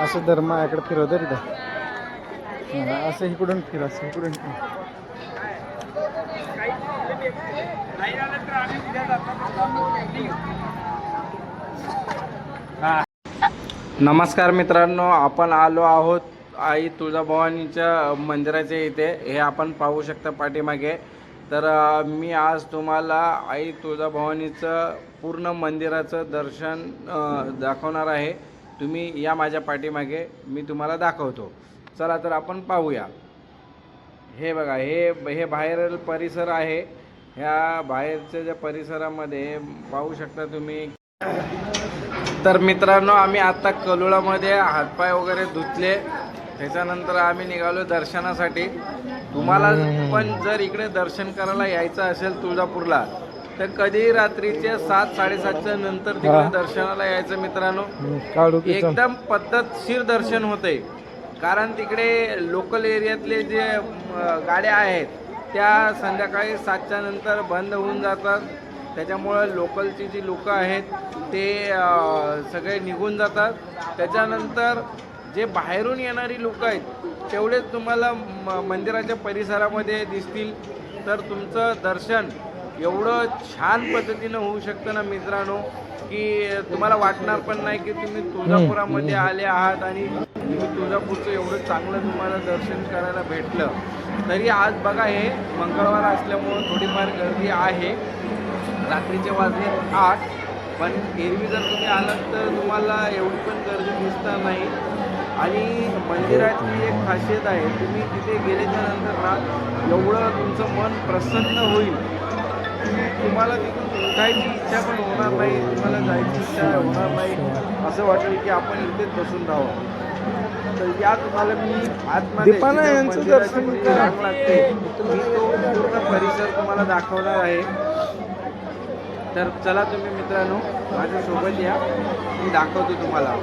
असं धर्म माझ्याकडे फिरवतं तिथं. असं इकडून फिर, असं इकडून फिर. नमस्कार मित्रांनो, आपण आलो आहोत आई तुळजाभवानीच्या मंदिराच्या इथे. हे आपण पाहू शकता पाठीमागे. तर मी आज तुम्हाला आई तुळजाभवानीचं पूर्ण मंदिराचं दर्शन दाखवणार आहे. तुम्ही या माझ्या पाठीमागे, मी तुम्हाला दाखवतो. चला तर आपण पाहूया. हे बघा, हे बाहेर परिसर आहे. ह्या बाहेरच्या ज्या परिसरामध्ये पाहू शकता तुम्ही. तर मित्रांनो, आम्ही आत्ता कलोळामध्ये हातपाय वगैरे धुतले. त्याच्यानंतर आम्ही निघालो दर्शनासाठी. तुम्हाला पण जर इकडे दर्शन करायला यायचं असेल तुळजापूरला, तर कधी रात्रीचे 7-7:30च्या नंतर तिकडे दर्शनाला यायचं मित्रांनो. एकदम पद्धतशीर दर्शन होते. कारण तिकडे लोकल एरियातले जे गाड्या आहेत त्या संध्याकाळी 7च्या नंतर बंद होऊन जातात. त्याच्यामुळं लोकलची जी लोकं आहेत ते सगळे निघून जातात. त्याच्यानंतर जे बाहेरून येणारी लोकं आहेत तेवढेच तुम्हाला मंदिराच्या परिसरामध्ये दिसतील. तर तुमचं दर्शन एवढं छान पद्धतीनं होऊ शकतं ना मित्रांनो, की तुम्हाला वाटणार पण नाही की तुम्ही तुळजापुरामध्ये आले आहात आणि तुम्ही तुळजापूरचं एवढं चांगलं तुम्हाला दर्शन करायला भेटलं. तरी आज बघा, हे मंगळवार असल्यामुळं थोडीफार गर्दी आहे. रात्रीचे वाजले 8, पण एरवी जर तुम्ही आलात तर तुम्हाला एवढी पण गर्दी दिसणार नाही. आणि मंदिराची एक खासियत आहे, तुम्ही तिथे गेल्याच्या नंतर ना एवढं तुमचं मन प्रसन्न होईल, तुम्हाला तिथून उठायची इच्छा पण होणार नाही, तुम्हाला जायची इच्छा होणार नाही. असं वाटेल की आपण इथेच बसून राहावं. तर या तुम्हाला मी आतमध्ये मंदिराची रांग लागते, मी तो पूर्ण परिसर तुम्हाला दाखवणार आहे. तर चला तुम्ही मित्रांनो माझ्यासोबत या, मी दाखवतो तुम्हाला.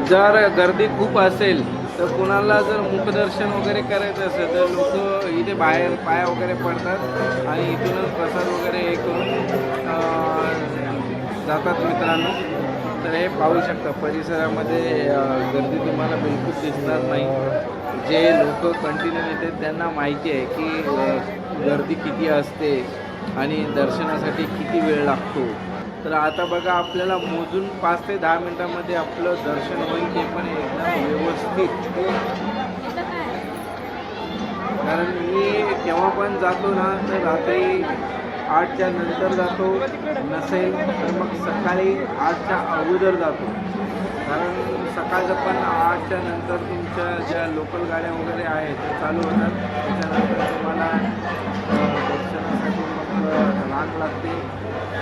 जर गर्दी खूप असेल तर कुणाला जर मुखदर्शन वगैरे करायचं असेल तर लोक इथे बाहेर पाया वगैरे पडतात आणि इथूनच प्रसाद वगैरे हे करून जातात मित्रांनो. तर हे पाहू शकता परिसरामध्ये गर्दी तुम्हाला बिलकुल दिसणार नाही. जे लोक कंटिन्यू येतात त्यांना माहिती आहे की गर्दी किती असते आणि दर्शनासाठी किती वेळ लागतो. तर आता बघा, आपल्याला मोजून 5 ते 10 मिनिटांमध्ये आपलं दर्शन होईल, ते पण एकदम व्यवस्थित. कारण मी केव्हा पण जातो ना तर रात्री 8च्या नंतर जातो, नसेल तर मग सकाळी 8च्या अगोदर जातो. कारण सकाळचं पण 8च्या नंतर तुमच्या ज्या लोकल गाड्या वगैरे आहेत त्या चालू होतात. त्याच्यानंतर तुम्हाला दर्शनासाठी मग रांग लागते.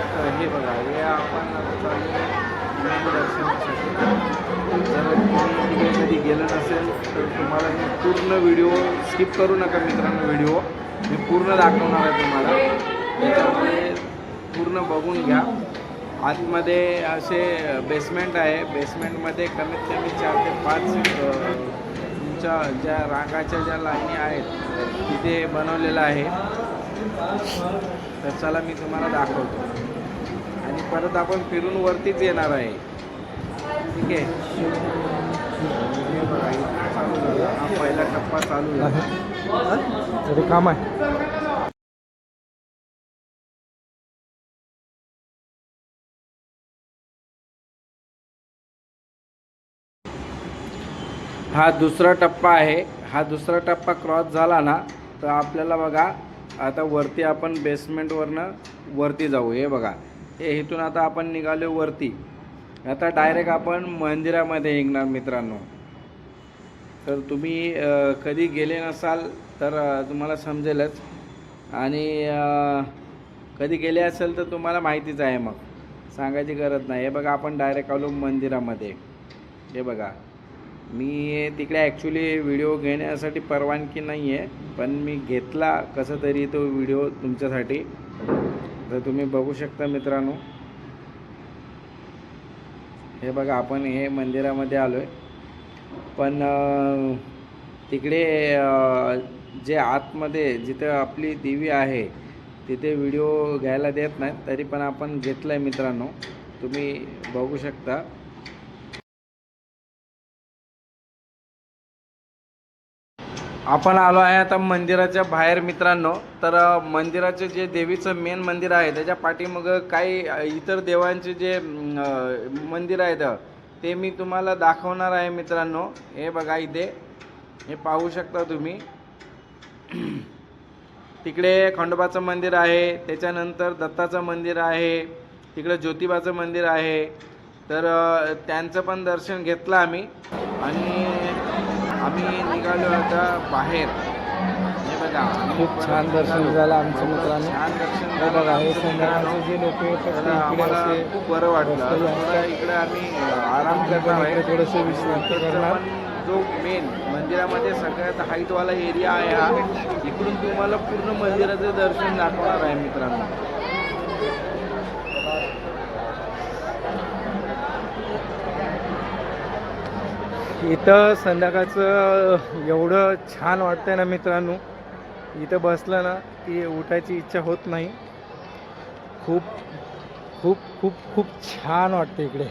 तर हे बघा, हे आपण चालू दर्शनासाठी. जर तुम्ही तिकडे कधी गेलं नसेल तर तुम्हाला मी पूर्ण व्हिडिओ स्किप करू नका मित्रांनो. व्हिडिओ मी पूर्ण दाखवणार आहे तुम्हाला, त्याच्यामुळे पूर्ण बघून घ्या. आतमध्ये असे बेसमेंट आहे. बेसमेंटमध्ये कमीत कमी 4 ते 5 तुमच्या ज्या रांगाच्या ज्या लाईनी आहेत तिथे बनवलेलं आहे. तर चला मी तुम्हाला दाखवतो आणि परत आपण फिरून वरतीच येणार आहे. ठीक आहे. चालू झाला, हा पहिला टप्पा चालू झाला. तरी काम आहे. हा दुसरा टप्पा आहे. हा दुसरा टप्पा क्रॉस झाला ना तर आपल्याला बघा आता वरती आपण बेसमेंटवरनं वरती जाऊ. हे बघा, हे इथून आता आपण निघालो वरती. आता डायरेक्ट आपण मंदिरामध्ये निघणार मित्रांनो. तर तुम्ही कधी गेले नसाल तर तुम्हाला समजेलच, आणि कधी गेले असेल तर तुम्हाला माहितीच आहे, मग सांगायची गरज नाही. हे बघा, आपण डायरेक्ट आलो मंदिरामध्ये. हे बघा, मी तिकडे ॲक्च्युली व्हिडिओ घेण्यासाठी परवानगी नाही आहे, पण मी घेतला कसं तरी तो व्हिडिओ तुमच्यासाठी. तर तुम्ही बघू शकता मित्रांनो. हे बघा, आपण हे मंदिरामध्ये आलो आहे. पण तिकडे जे आतमध्ये जिथं आपली देवी आहे तिथे व्हिडिओ घ्यायला देत नाहीत, तरी पण आपण घेतला आहे मित्रांनो, तुम्ही बघू शकता. आपण आलो आहे आता मंदिराच्या बाहेर मित्रांनो. तर मंदिराचे जे देवीचं मेन मंदिर आहे त्याच्या पाठीमागं काही इतर देवांचे जे मंदिर आहेत ते मी तुम्हाला दाखवणार आहे मित्रांनो. हे बघा इथे, हे पाहू शकता तुम्ही. तिकडे खंडोबाचं मंदिर आहे, त्याच्यानंतर दत्ताचं मंदिर आहे, तिकडे ज्योतिबाचं मंदिर आहे. तर त्यांचं पण दर्शन घेतलं आम्ही आणि आम्ही निघालो आता बाहेर. हे बघा, खूप छान दर्शन झालं आमचं मित्रांनो. छान दर्शन हे बघा, हे संध्याकाळचे जे लोक तर आम्हाला खूप बरं वाटलं. थोडं इकडे आम्ही आराम करणार आहे, थोडंसं विश्रांती करणार. पण जो मेन मंदिरामध्ये सगळ्यात हाईटवाला एरिया आहे हा, इकडून तुम्हाला पूर्ण मंदिराचं दर्शन दाखवणार आहे मित्रांनो. इथं संध्याकाळचं एवढं छान वाटतंय ना मित्रांनो, इथं बसलं ना की उठायची इच्छा होत नाही. खूप खूप खूप खूप छान वाटतं इकडे.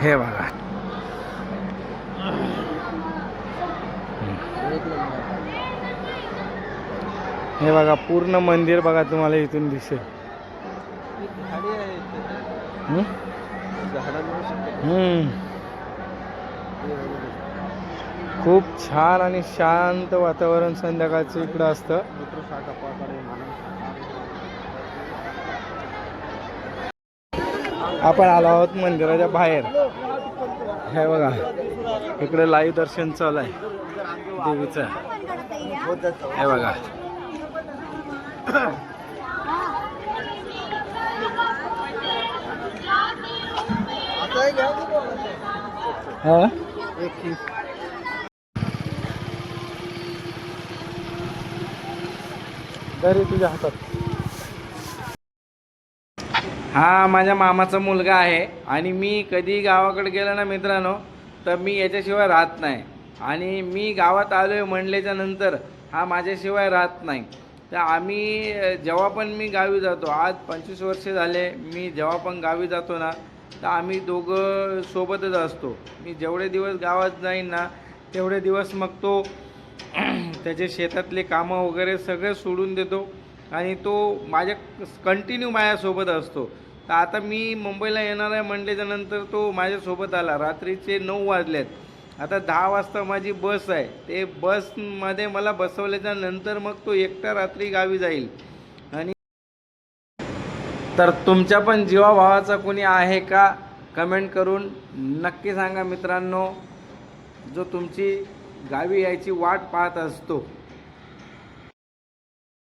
हे बघा, हे बघा पूर्ण मंदिर बघा, तुम्हाला इथून दिसेल. खूप छान आणि शांत वातावरण संध्याकाळचं इकडं असतं. आपण आलो आहोत मंदिराच्या बाहेर. हे बघा, इकडे लाईव्ह दर्शन चालू आहे देवीचं. हे बघा, हा घरी तुझ्या हातात. हा माझ्या मामाचा मुलगा आहे आणि मी कधी गावाकडे गेलो ना मित्रांनो, तर मी याच्याशिवाय राहत नाही. आणि मी गावात आलो आहे म्हणल्याच्या नंतर हा माझ्याशिवाय राहत नाही. तर आम्ही जेव्हा पण मी गावी जातो, आज 25 वर्षे झाले, मी जेव्हा पण गावी जातो ना तर आम्ही दोघं सोबतच असतो. मी जेवढे दिवस गावात जाईन ना तेवढे दिवस मग तो त्याचे शेतातले कामं वगैरे सगळे सोडून देतो आणि तो कंटिन्यू माझ्यासोबत असतो. तर आता मी मुंबईला येणार आहे म्हणल्याच्यानंतर तो माझ्यासोबत आला. रात्रीचे 9 वाजलेत, आता 10 वाजता माझी बस आहे. ते बसमध्ये मला बसवल्याच्या नंतर मग तो एकटा रात्री गावी जाईल. आणि तर तुमच्या पण जीवाभावाचा कोणी आहे का, कमेंट करून नक्की सांगा मित्रांनो, जो तुमची गावी यायची वाट पाहत असतो.